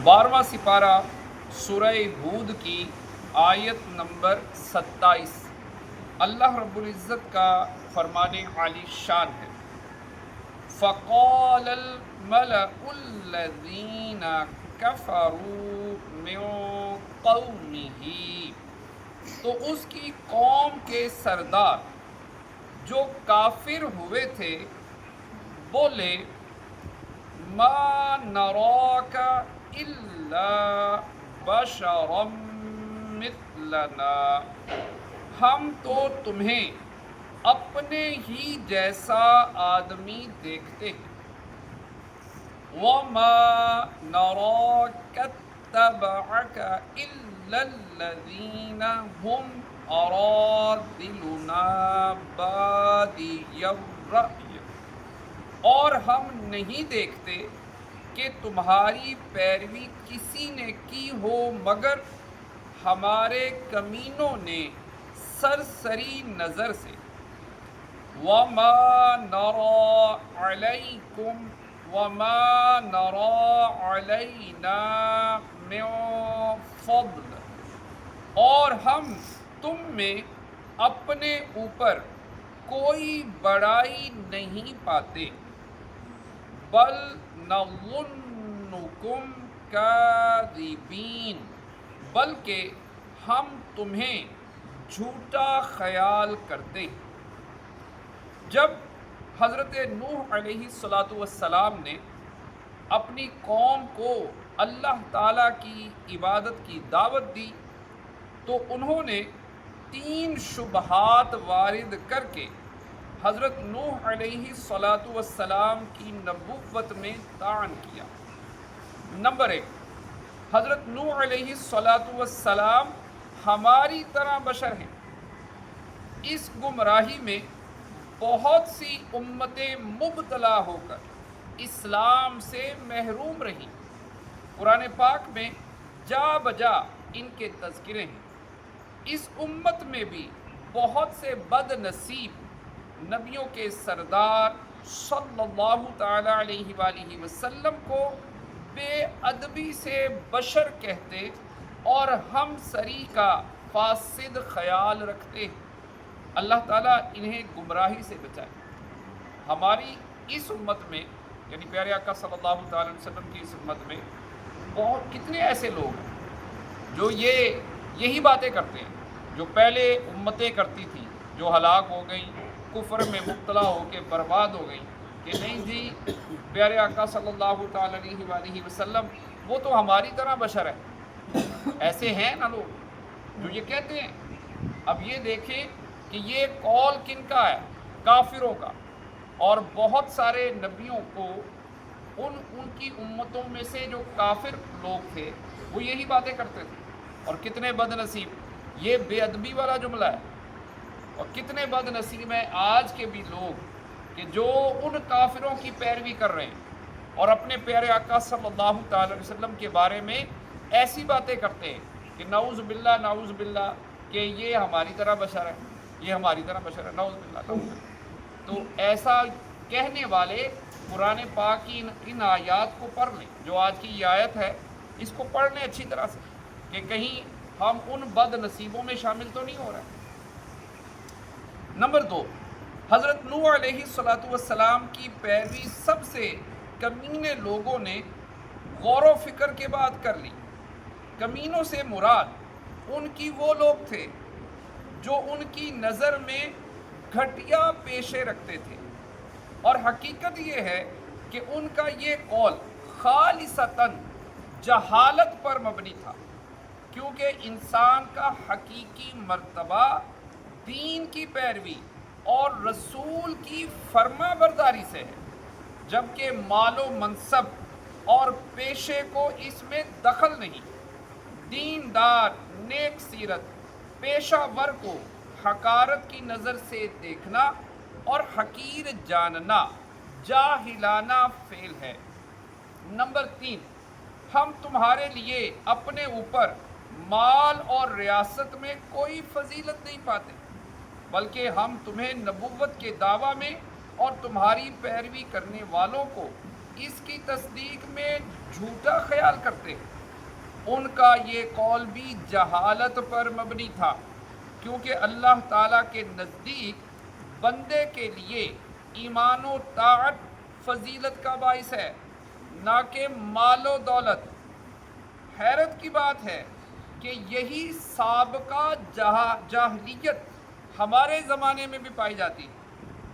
12واں سپارہ سورہ ہود کی آیت نمبر 27۔ اللہ رب العزت کا فرمان عالی شان ہے، فَقَالَ الْمَلَأُ الَّذِينَ كَفَرُوا مِن قَوْمِهِ، تو اس کی قوم کے سردار جو کافر ہوئے تھے بولے، ما نراک الا بشرا مثلنا، ہم تو تمہیں اپنے ہی جیسا آدمی دیکھتے ہیں، وما نراک اتبعک الا الذین هم اراذلنا بادی الرأی، اور ہم نہیں دیکھتے کہ تمہاری پیروی کسی نے کی ہو مگر ہمارے کمینوں نے سرسری نظر سے، وما نرى علینا من فضل، اور ہم تم میں اپنے اوپر کوئی بڑائی نہیں پاتے، بل نظنکم کاذبین، بلکہ ہم تمہیں جھوٹا خیال کرتے ہیں۔ جب حضرت نوح علیہ السلام نے اپنی قوم کو اللہ تعالیٰ کی عبادت کی دعوت دی تو انہوں نے 3 شبہات وارد کر کے حضرت نوح علیہ السلام کی نبوت میں طعن کیا۔ نمبر 1، حضرت نوح علیہ السلام ہماری طرح بشر ہیں، اس گمراہی میں بہت سی امتیں مبتلا ہو کر اسلام سے محروم رہیں، قرآن پاک میں جا بجا ان کے تذکرے ہیں۔ اس امت میں بھی بہت سے بد نصیب نبیوں کے سردار صلی اللہ تعالی علیہ وآلہ وسلم کو بے ادبی سے بشر کہتے اور ہم سری کا فاسد خیال رکھتے ہیں۔ اللہ تعالیٰ انہیں گمراہی سے بچائے۔ ہماری اس امت میں یعنی پیارے آقا صلی اللہ تعالی علیہ وسلم کی اس امت میں کتنے ایسے لوگ ہیں جو یہی باتیں کرتے ہیں جو پہلے امتیں کرتی تھیں، جو ہلاک ہو گئیں، کفر میں مبتلا ہو کے برباد ہو گئیں، کہ نہیں جی پیارے آقا صلی اللہ تعالی علیہ وآلہ وسلم وہ تو ہماری طرح بشر ہے۔ ایسے ہیں نا لوگ جو یہ کہتے ہیں۔ اب یہ دیکھیں کہ یہ قول کن کا ہے؟ کافروں کا، اور بہت سارے نبیوں کو ان کی امتوں میں سے جو کافر لوگ تھے وہ یہی باتیں کرتے تھے۔ اور کتنے بد نصیب، یہ بے ادبی والا جملہ ہے، اور کتنے بد نصیب ہیں آج کے بھی لوگ کہ جو ان کافروں کی پیروی کر رہے ہیں اور اپنے پیارے آقا صلی اللہ تعالی علیہ وسلم کے بارے میں ایسی باتیں کرتے ہیں کہ نعوذ باللہ کہ یہ ہماری طرح بشر ہے، یہ ہماری طرح بشر ہے، نعوذ باللہ۔ تو ایسا کہنے والے قرآن پاک کی ان آیات کو پڑھ لیں، جو آج کی یہ آیت ہے اس کو پڑھ لیں اچھی طرح سے کہ کہیں ہم ان بد نصیبوں میں شامل تو نہیں ہو رہے۔ نمبر 2، حضرت نوح علیہ السلام کی پیروی سب سے کمینے لوگوں نے غور و فکر کے بعد کر لی۔ کمینوں سے مراد ان کی وہ لوگ تھے جو ان کی نظر میں گھٹیا پیشے رکھتے تھے، اور حقیقت یہ ہے کہ ان کا یہ قول خالصتاً جہالت پر مبنی تھا، کیونکہ انسان کا حقیقی مرتبہ دین کی پیروی اور رسول کی فرما برداری سے ہے، جبکہ مال و منصب اور پیشے کو اس میں دخل نہیں۔ دیندار، نیک سیرت پیشہ ور کو حقارت کی نظر سے دیکھنا اور حقیر جاننا جاہلانہ فعل ہے۔ نمبر 3، ہم تمہارے لیے اپنے اوپر مال اور ریاست میں کوئی فضیلت نہیں پاتے، بلکہ ہم تمہیں نبوت کے دعویٰ میں اور تمہاری پیروی کرنے والوں کو اس کی تصدیق میں جھوٹا خیال کرتے ہیں۔ ان کا یہ قول بھی جہالت پر مبنی تھا، کیونکہ اللہ تعالیٰ کے نزدیک بندے کے لیے ایمان و طاعت فضیلت کا باعث ہے، نہ کہ مال و دولت۔ حیرت کی بات ہے کہ یہی سابقہ جاہلیت ہمارے زمانے میں بھی پائی جاتی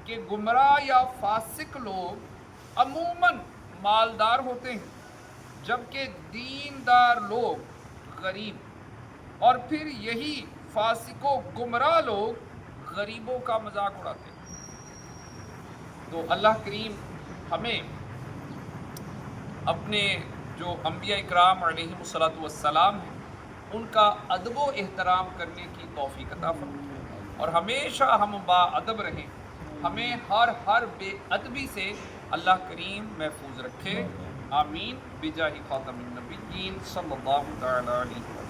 کہ گمراہ یا فاسق لوگ عموماً مالدار ہوتے ہیں، جبکہ دیندار لوگ غریب، اور پھر یہی فاسق و گمراہ لوگ غریبوں کا مذاق اڑاتے ہیں۔ تو اللہ کریم ہمیں اپنے جو انبیاء اکرام علیہم الصلاۃ والسلام ہیں ان کا ادب و احترام کرنے کی توفیق عطا فرمائے، اور ہمیشہ ہم با ادب رہیں، ہمیں ہر بے ادبی سے اللہ کریم محفوظ رکھے، آمین، بجاہ خاتم النبیین صلی اللہ تعالی علیہ وسلم۔